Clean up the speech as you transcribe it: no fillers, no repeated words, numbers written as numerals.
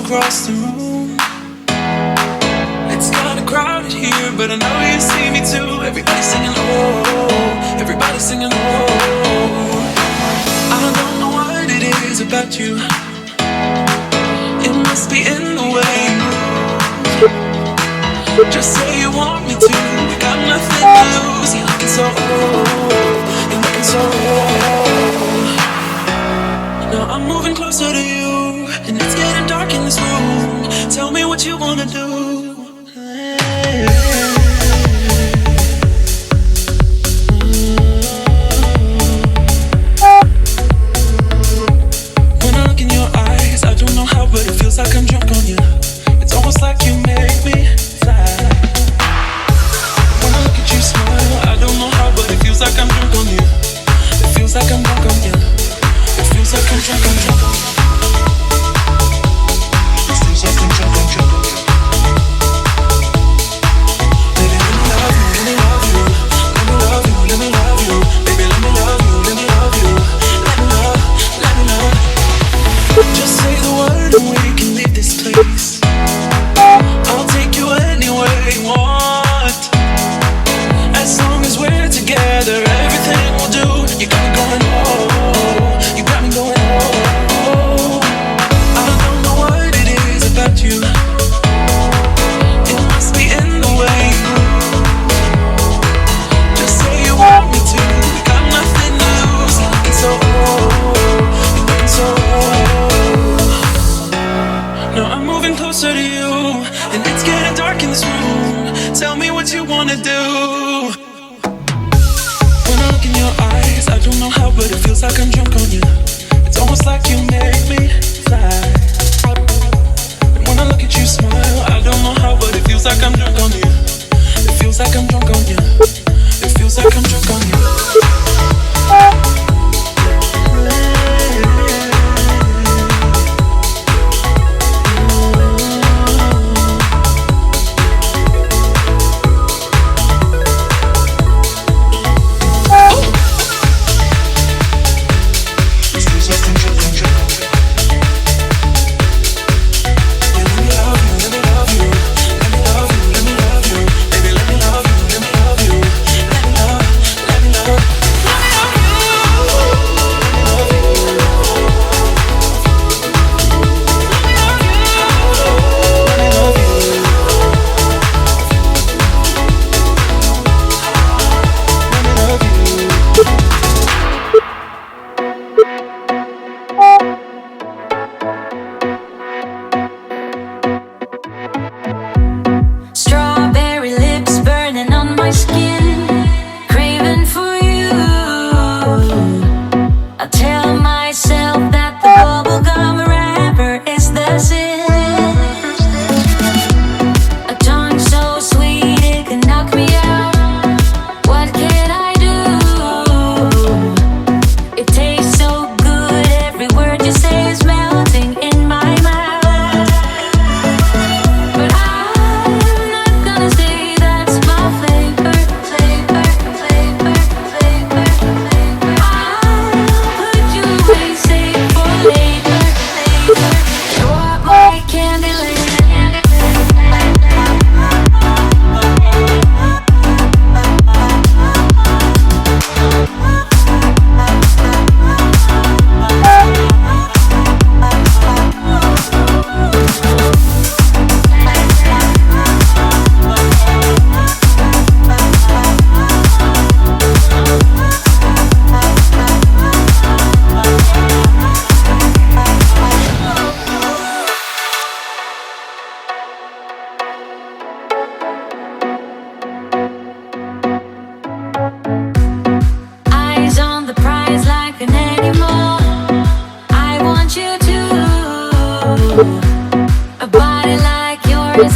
across the room. It's kinda crowded here, but I know you see me too. Everybody's singing oh, everybody's singing oh. I don't know what it is about you. It must be in the way you move. Just say you want me to. You got nothing to lose. You're looking so old. You're looking so old. Now I'm moving closer to you, and it's getting dark in this room. Tell me what you wanna do. When I look in your eyes, I don't know how, but it feels like I'm drunk on you. It's almost like you make me fly. When I look at you smile, I don't know how, but it feels like I'm drunk on you. It feels like I'm drunk on you. It feels like I'm drunk, I'm drunk. It feels like I'm drunk, I'm drunk. Baby, let me love you, let me love you. Let me love you, let me love you. Baby, let me love you, let me love you. Let me love, let me love. Just say the word and we can leave this place. I'll take you anywhere you want. As long as we're together, everything we'll do. You got me going oh, you got me going oh. I don't know what it is about you. It must be in the way you move. Just say you want me to. You got nothing to lose. You're looking so old. You're looking so old. Now I'm moving closer to you, and it's getting dark in this room. Tell me what you wanna do. When I look in your eyes, I don't know how, but it feels like I'm drunk on you. It's almost like you make me fly. And when I look at you smile, I don't know how, but it feels like I'm drunk on you. It feels like I'm drunk on you. It feels like I'm drunk on you. A body like yours.